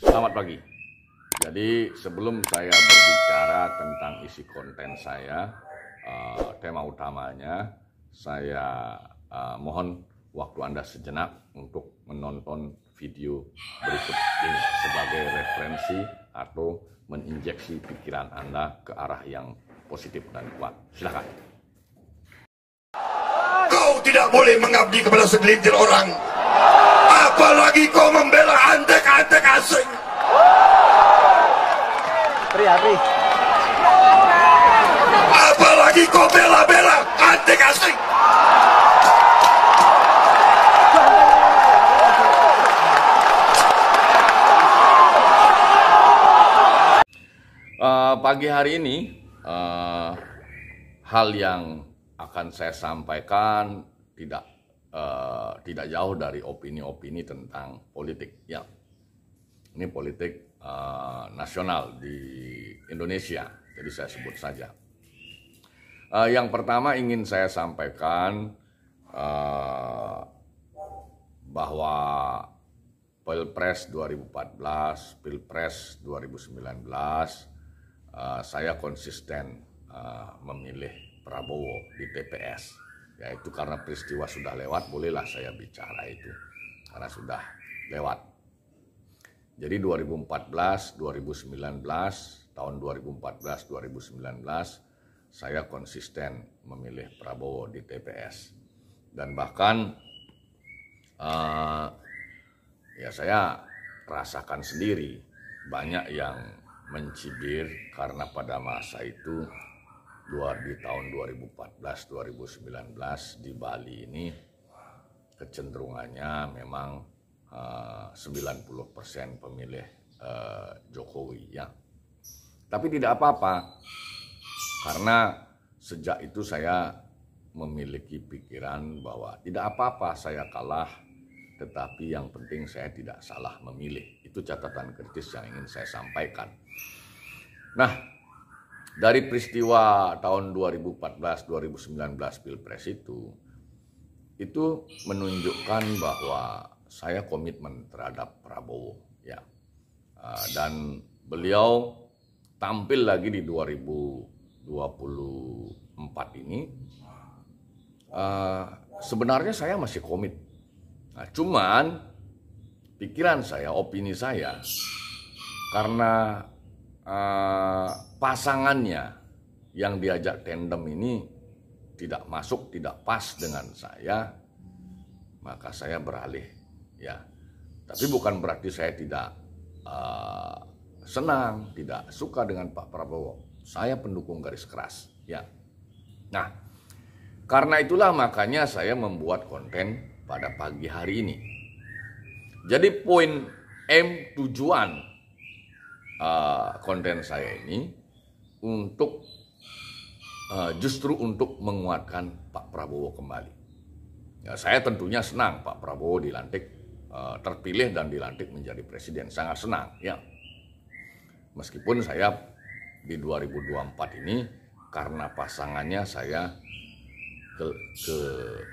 Selamat pagi. Jadi sebelum saya berbicara tentang isi konten saya, tema utamanya, saya mohon waktu Anda sejenak untuk menonton video berikut ini sebagai referensi atau menginjeksi pikiran Anda ke arah yang positif dan kuat. Silakan. Kau tidak boleh mengabdi kepada segelintir orang, apalagi kau membela antek-antek asing. Pri. Apalagi kau bela-bela antek asing. Pagi hari ini hal yang akan saya sampaikan tidak jauh dari opini-opini tentang politik. Ya, ini politik nasional di Indonesia. Jadi saya sebut saja. Yang pertama ingin saya sampaikan bahwa Pilpres 2014, Pilpres 2019, saya konsisten memilih Prabowo di TPS. Yaitu karena peristiwa sudah lewat, bolehlah saya bicara itu. Karena sudah lewat. Jadi 2014, 2019, tahun 2014, 2019, saya konsisten memilih Prabowo di TPS. Dan bahkan ya saya rasakan sendiri banyak yang mencibir karena pada masa itu di tahun 2014-2019 di Bali ini kecenderungannya memang 90% pemilih Jokowi ya. Tapi tidak apa-apa karena sejak itu saya memiliki pikiran bahwa tidak apa-apa saya kalah, tetapi yang penting saya tidak salah memilih. Itu catatan kritis yang ingin saya sampaikan. Nah, dari peristiwa tahun 2014-2019 Pilpres itu menunjukkan bahwa saya komitmen terhadap Prabowo ya. Dan beliau tampil lagi di 2024 ini. Sebenarnya saya masih komit. Nah, cuman pikiran saya, opini saya, karena pasangannya yang diajak tandem ini tidak masuk, tidak pas dengan saya, maka saya beralih ya. Tapi bukan berarti saya tidak senang, tidak suka dengan Pak Prabowo. Saya pendukung garis keras ya. Nah, karena itulah makanya saya membuat konten pada pagi hari ini. Jadi poin tujuan konten saya ini justru untuk menguatkan Pak Prabowo kembali. Ya, saya tentunya senang Pak Prabowo dilantik, terpilih dan dilantik menjadi presiden, sangat senang ya. Meskipun saya di 2024 ini karena pasangannya saya ke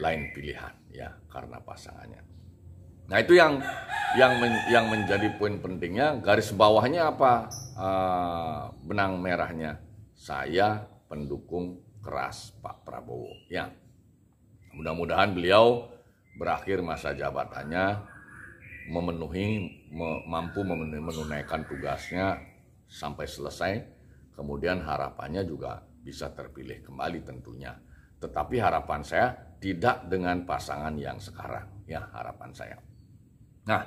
lain pilihan ya, karena pasangannya. Nah, itu yang menjadi poin pentingnya. Garis bawahnya apa? Benang merahnya, saya pendukung keras Pak Prabowo ya. Mudah-mudahan beliau berakhir masa jabatannya mampu menunaikan tugasnya sampai selesai. Kemudian harapannya juga bisa terpilih kembali tentunya. Tetapi harapan saya tidak dengan pasangan yang sekarang ya, harapan saya. Nah,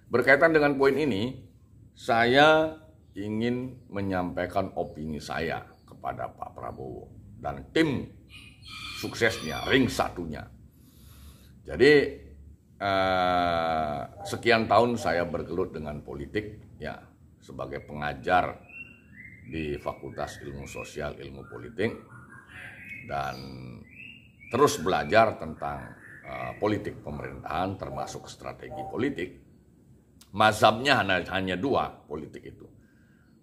berkaitan dengan poin ini, saya ingin menyampaikan opini saya kepada Pak Prabowo dan tim suksesnya, ring satunya. Jadi sekian tahun saya bergelut dengan politik ya, sebagai pengajar di Fakultas Ilmu Sosial Ilmu Politik dan terus belajar tentang politik pemerintahan termasuk strategi politik. Mazhabnya hanya dua politik itu,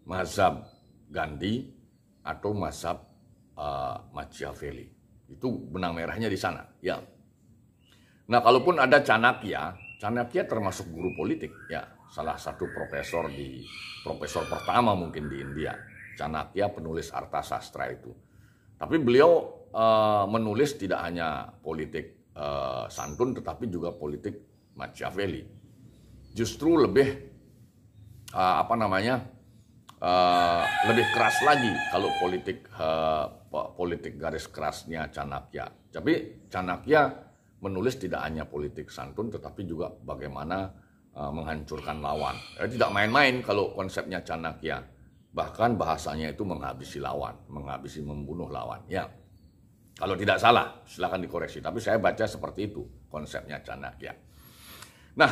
mazhab Gandhi atau mazhab Machiavelli. Itu benang merahnya di sana ya. Nah, kalaupun ada Chanakya termasuk guru politik ya. salah satu profesor pertama mungkin di India. Chanakya, penulis Arthasastra itu. Tapi beliau menulis tidak hanya politik santun, tetapi juga politik Machiavelli. Justru lebih lebih keras lagi kalau politik garis kerasnya Chanakya. Tapi Chanakya menulis tidak hanya politik santun, tetapi juga bagaimana menghancurkan lawan. Tidak main-main kalau konsepnya Chanakya. Bahkan bahasanya itu menghabisi lawan, membunuh lawan. Ya, kalau tidak salah, silakan dikoreksi. Tapi saya baca seperti itu konsepnya Chanakya. Nah,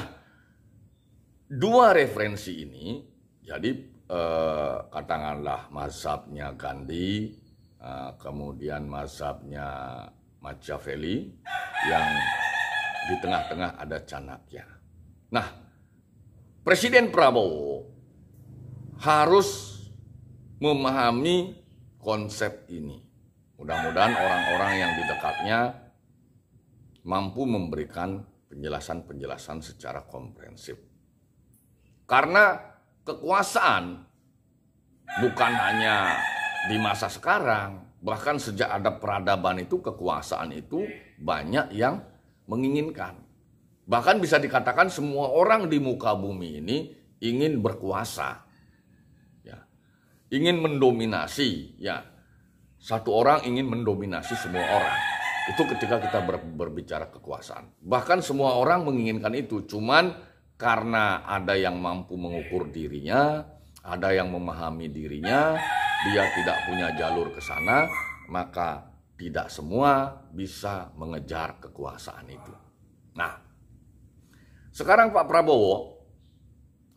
dua referensi ini, jadi katakanlah mazhabnya Gandhi, kemudian mazhabnya Machiavelli, yang di tengah-tengah ada Chanakya. Nah, Presiden Prabowo harus memahami konsep ini. Mudah-mudahan orang-orang yang di dekatnya mampu memberikan penjelasan-penjelasan secara komprehensif. Karena kekuasaan bukan hanya di masa sekarang, bahkan sejak ada peradaban itu kekuasaan itu banyak yang menginginkan. Bahkan bisa dikatakan semua orang di muka bumi ini ingin berkuasa, ya, ingin mendominasi, ya. Satu orang ingin mendominasi semua orang. Itu ketika kita berbicara kekuasaan. Bahkan semua orang menginginkan itu, cuman karena ada yang mampu mengukur dirinya, ada yang memahami dirinya, dia tidak punya jalur ke sana, maka tidak semua bisa mengejar kekuasaan itu. Nah, sekarang Pak Prabowo,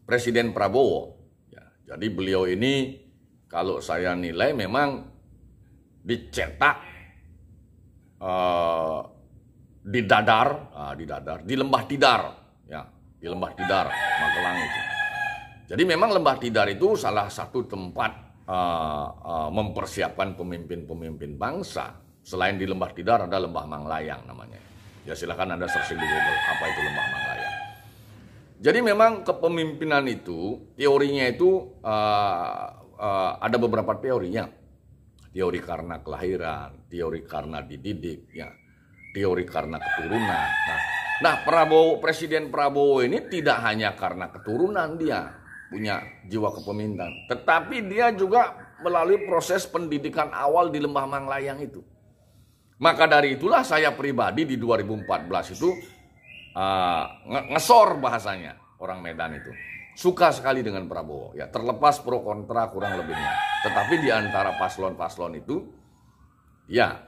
Presiden Prabowo, ya, jadi beliau ini kalau saya nilai memang dicetak di Lembah Tidar, ya, di Lembah Tidar, Magelang itu. Jadi memang Lembah Tidar itu salah satu tempat mempersiapkan pemimpin-pemimpin bangsa. Selain di Lembah Tidar ada Lembah Manglayang namanya. Ya silakan Anda searching di Google apa itu Lembah Manglayang. Jadi memang kepemimpinan itu teorinya itu ada beberapa teorinya. Teori karena kelahiran, teori karena dididik, ya, teori karena keturunan. Nah, Presiden Prabowo ini tidak hanya karena keturunan dia punya jiwa kepemimpinan, tetapi dia juga melalui proses pendidikan awal di Lembah Manglayang itu. Maka dari itulah saya pribadi di 2014 itu ngesor bahasanya orang Medan itu. Suka sekali dengan Prabowo, ya, terlepas pro kontra kurang lebihnya. Tetapi di antara paslon-paslon itu, ya,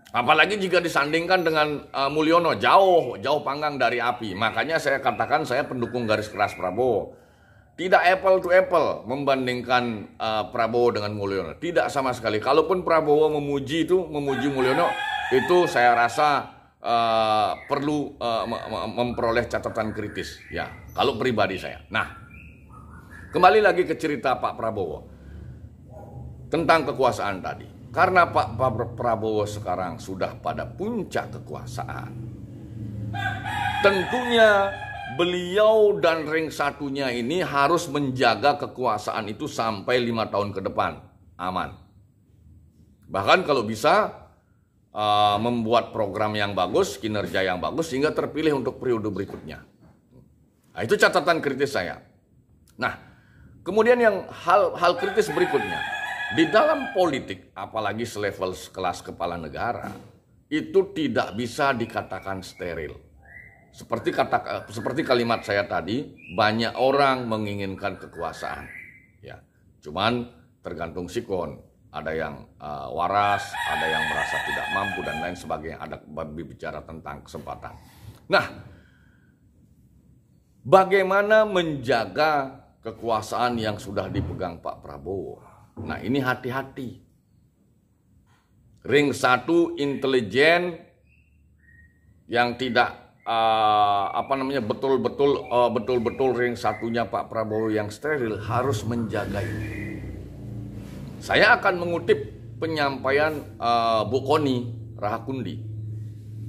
apalagi jika disandingkan dengan Mulyono, jauh panggang dari api. Makanya saya katakan saya pendukung garis keras Prabowo. Tidak apple to apple membandingkan Prabowo dengan Mulyono. Tidak sama sekali. Kalaupun Prabowo memuji Mulyono, itu saya rasa perlu memperoleh catatan kritis, ya, kalau pribadi saya. Nah, kembali lagi ke cerita Pak Prabowo tentang kekuasaan tadi. Karena Pak Prabowo sekarang sudah pada puncak kekuasaan, tentunya beliau dan ring satunya ini harus menjaga kekuasaan itu sampai 5 tahun ke depan aman. Bahkan kalau bisa membuat program yang bagus, kinerja yang bagus, sehingga terpilih untuk periode berikutnya. Nah, itu catatan kritis saya. Nah, kemudian yang hal kritis berikutnya, di dalam politik, apalagi selevel kelas kepala negara, itu tidak bisa dikatakan steril. Seperti kalimat saya tadi, banyak orang menginginkan kekuasaan, ya, cuman tergantung sikon. Ada yang waras, ada yang merasa tidak mampu, dan lain sebagainya. Ada bicara tentang kesempatan. Nah, bagaimana menjaga kekuasaan yang sudah dipegang Pak Prabowo? Nah, ini hati-hati. Ring 1 intelijen yang tidak betul-betul ring satunya Pak Prabowo yang steril harus menjaga ini. Saya akan mengutip penyampaian Bu Koni Rahakundi.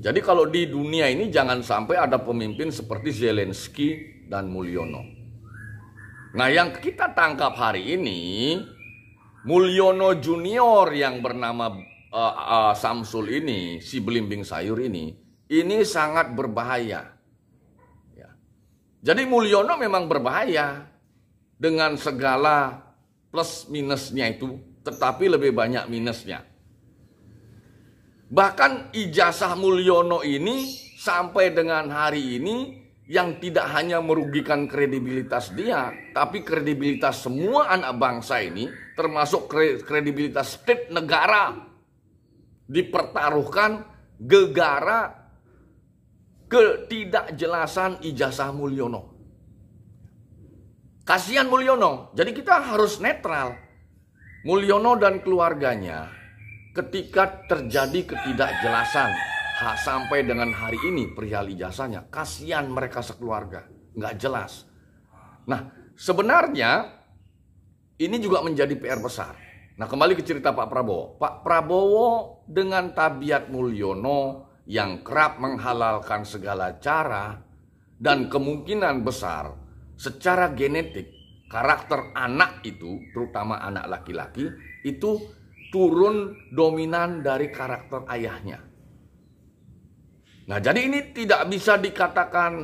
Jadi kalau di dunia ini jangan sampai ada pemimpin seperti Zelensky dan Mulyono. Nah, yang kita tangkap hari ini, Mulyono Junior yang bernama Samsul ini, si belimbing sayur ini sangat berbahaya. Ya. Jadi Mulyono memang berbahaya dengan segala plus minusnya itu, tetapi lebih banyak minusnya. Bahkan ijazah Mulyono ini sampai dengan hari ini yang tidak hanya merugikan kredibilitas dia, tapi kredibilitas semua anak bangsa ini, termasuk kredibilitas state negara, dipertaruhkan gegara ketidakjelasan ijazah Mulyono. Kasihan Mulyono, jadi kita harus netral. Mulyono dan keluarganya ketika terjadi ketidakjelasan sampai dengan hari ini perihal ijazahnya, kasihan mereka sekeluarga, nggak jelas. Nah, sebenarnya ini juga menjadi PR besar. Nah, kembali ke cerita Pak Prabowo. Pak Prabowo dengan tabiat Mulyono yang kerap menghalalkan segala cara dan kemungkinan besar secara genetik karakter anak itu, terutama anak laki-laki, itu turun dominan dari karakter ayahnya. Nah, jadi ini tidak bisa dikatakan,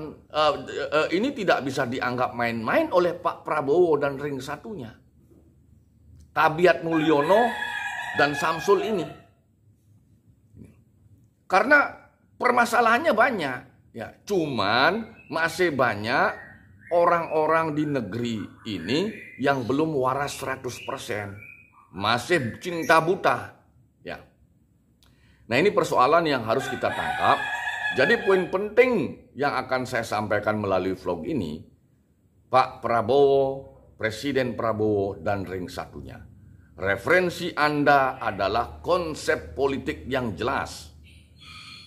ini tidak bisa dianggap main-main oleh Pak Prabowo dan ring satunya. Tabiat Mulyono dan Samsul ini. Karena permasalahannya banyak, ya. Cuman masih banyak orang-orang di negeri ini yang belum waras 100%. Masih cinta buta, ya. Nah, ini persoalan yang harus kita tangkap. Jadi poin penting yang akan saya sampaikan melalui vlog ini, Pak Prabowo, Presiden Prabowo, dan ring satunya. Referensi Anda adalah konsep politik yang jelas.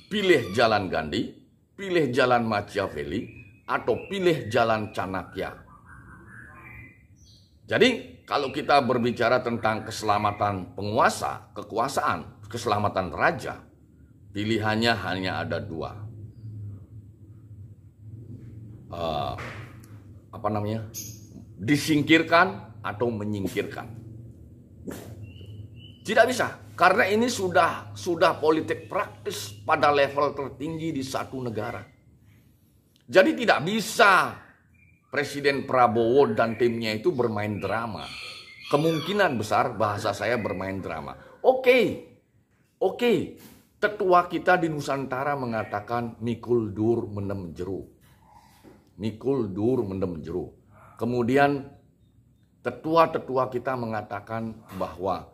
Pilih jalan Gandhi, pilih jalan Machiavelli, atau pilih jalan Chanakya. Jadi kalau kita berbicara tentang keselamatan penguasa, kekuasaan, keselamatan raja, pilihannya hanya ada dua. Disingkirkan atau menyingkirkan. Tidak bisa, karena ini sudah politik praktis pada level tertinggi di satu negara. Jadi tidak bisa Presiden Prabowo dan timnya itu bermain drama. Kemungkinan besar bahasa saya bermain drama. Oke. Tetua kita di Nusantara mengatakan mikul dur mendem jeru. Mikul dur mendem jeru. Kemudian tetua-tetua kita mengatakan bahwa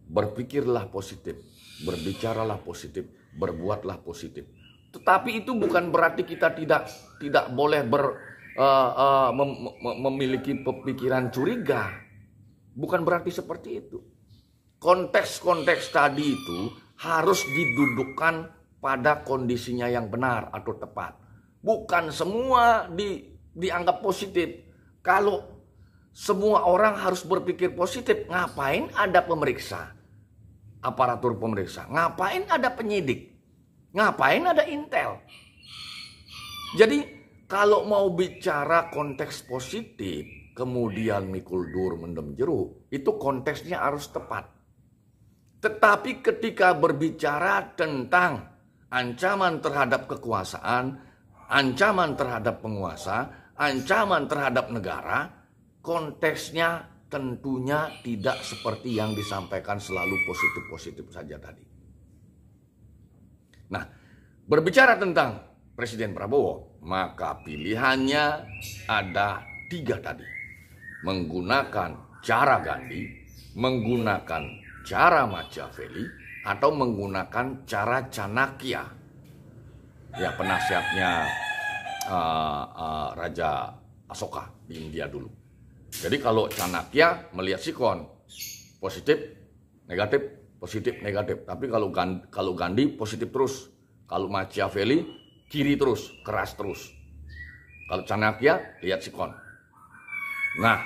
berpikirlah positif, berbicaralah positif, berbuatlah positif. Tetapi itu bukan berarti kita tidak boleh memiliki pemikiran curiga. Bukan berarti seperti itu. Konteks-konteks tadi itu harus didudukkan pada kondisinya yang benar atau tepat. Bukan semua dianggap positif. Kalau semua orang harus berpikir positif, ngapain ada pemeriksa? Aparatur pemeriksa. Ngapain ada penyidik? Ngapain ada intel? Jadi kalau mau bicara konteks positif, kemudian mikul dur mendem jeruk, itu konteksnya harus tepat. Tetapi ketika berbicara tentang ancaman terhadap kekuasaan, ancaman terhadap penguasa, ancaman terhadap negara, konteksnya tentunya tidak seperti yang disampaikan selalu positif-positif saja tadi. Nah, berbicara tentang Presiden Prabowo, maka pilihannya ada 3 tadi. Menggunakan cara Gandhi, menggunakan cara Machiavelli, atau menggunakan cara Chanakya. Ya, penasihatnya Raja Asoka di India dulu. Jadi kalau Chanakya melihat sikon, positif, negatif, positif, negatif. Tapi kalau Gandhi positif terus. Kalau Machiavelli kiri terus, keras terus. Kalau Chanakya lihat sikon. Nah,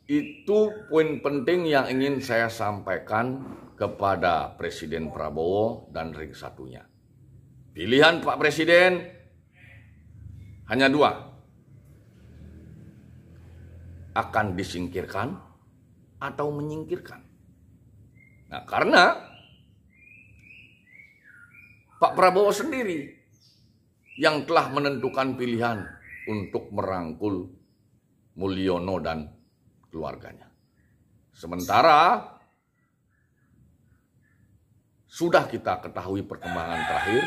itu poin penting yang ingin saya sampaikan kepada Presiden Prabowo dan ring satunya. Pilihan Pak Presiden hanya 2. akan disingkirkan atau menyingkirkan. Nah, karena Pak Prabowo sendiri yang telah menentukan pilihan untuk merangkul Mulyono dan keluarganya. Sementara sudah kita ketahui perkembangan terakhir,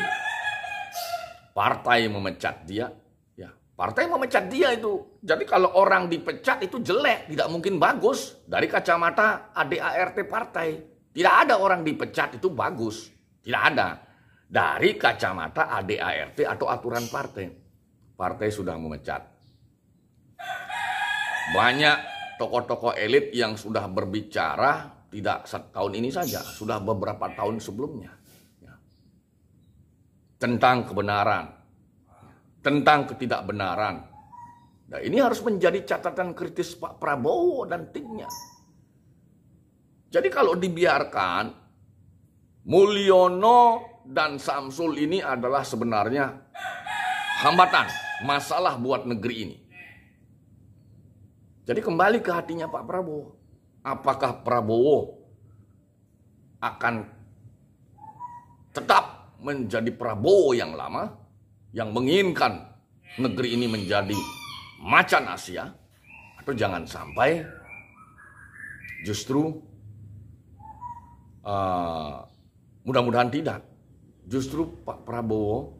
partai memecat dia. Ya, partai memecat dia itu. Jadi kalau orang dipecat itu jelek, tidak mungkin bagus dari kacamata ADART partai. Tidak ada orang dipecat itu bagus, tidak ada. Dari kacamata ADART atau aturan partai. Partai sudah memecat. Banyak tokoh-tokoh elit yang sudah berbicara tidak setahun ini saja, sudah beberapa tahun sebelumnya. Ya. Tentang kebenaran, tentang ketidakbenaran. Nah, ini harus menjadi catatan kritis Pak Prabowo dan timnya. Jadi kalau dibiarkan, Mulyono dan Samsul ini adalah sebenarnya hambatan, masalah buat negeri ini. Jadi kembali ke hatinya Pak Prabowo. Apakah Prabowo akan tetap menjadi Prabowo yang lama, yang menginginkan negeri ini menjadi macan Asia, atau jangan sampai justru mudah-mudahan tidak, justru Pak Prabowo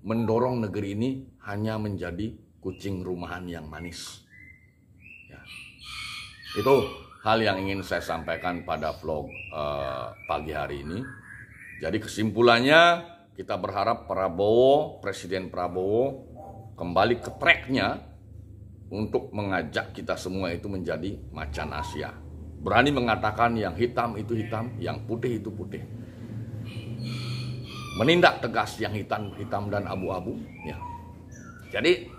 mendorong negeri ini hanya menjadi kucing rumahan yang manis. Ya. Itu hal yang ingin saya sampaikan pada vlog pagi hari ini. Jadi kesimpulannya, kita berharap Prabowo, Presiden Prabowo kembali ke tracknya untuk mengajak kita semua itu menjadi macan Asia. Berani mengatakan yang hitam itu hitam, yang putih itu putih. Menindak tegas yang hitam dan abu-abu. Ya. Jadi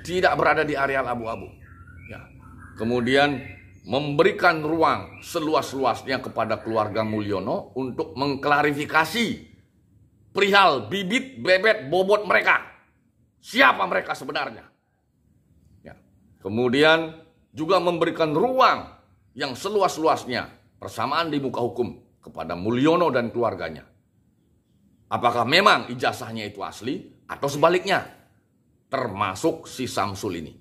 tidak berada di areal abu-abu. Ya. Kemudian memberikan ruang seluas-luasnya kepada keluarga Mulyono untuk mengklarifikasi perihal bibit, bebet, bobot mereka. Siapa mereka sebenarnya? Ya. Kemudian juga memberikan ruang yang seluas-luasnya persamaan di muka hukum kepada Mulyono dan keluarganya. Apakah memang ijazahnya itu asli atau sebaliknya? Termasuk si Samsul ini.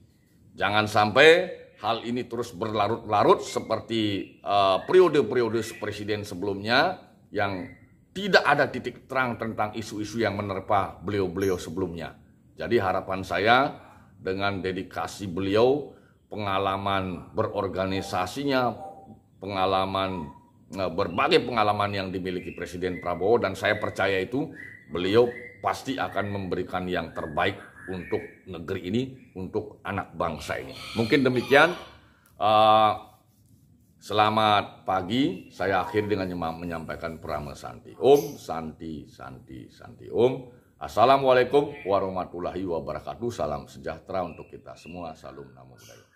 Jangan sampai hal ini terus berlarut-larut seperti periode-periode presiden sebelumnya yang tidak ada titik terang tentang isu-isu yang menerpa beliau-beliau sebelumnya. Jadi harapan saya dengan dedikasi beliau, pengalaman berorganisasinya, berbagai pengalaman yang dimiliki Presiden Prabowo, dan saya percaya itu beliau pasti akan memberikan yang terbaik untuk negeri ini, untuk anak bangsa ini. Mungkin demikian. Selamat pagi. Saya akhiri dengan menyampaikan Prama Santi. Om Santi Santi Santi Om. Assalamualaikum warahmatullahi wabarakatuh. Salam sejahtera untuk kita semua. Salam Namo Buddhaya.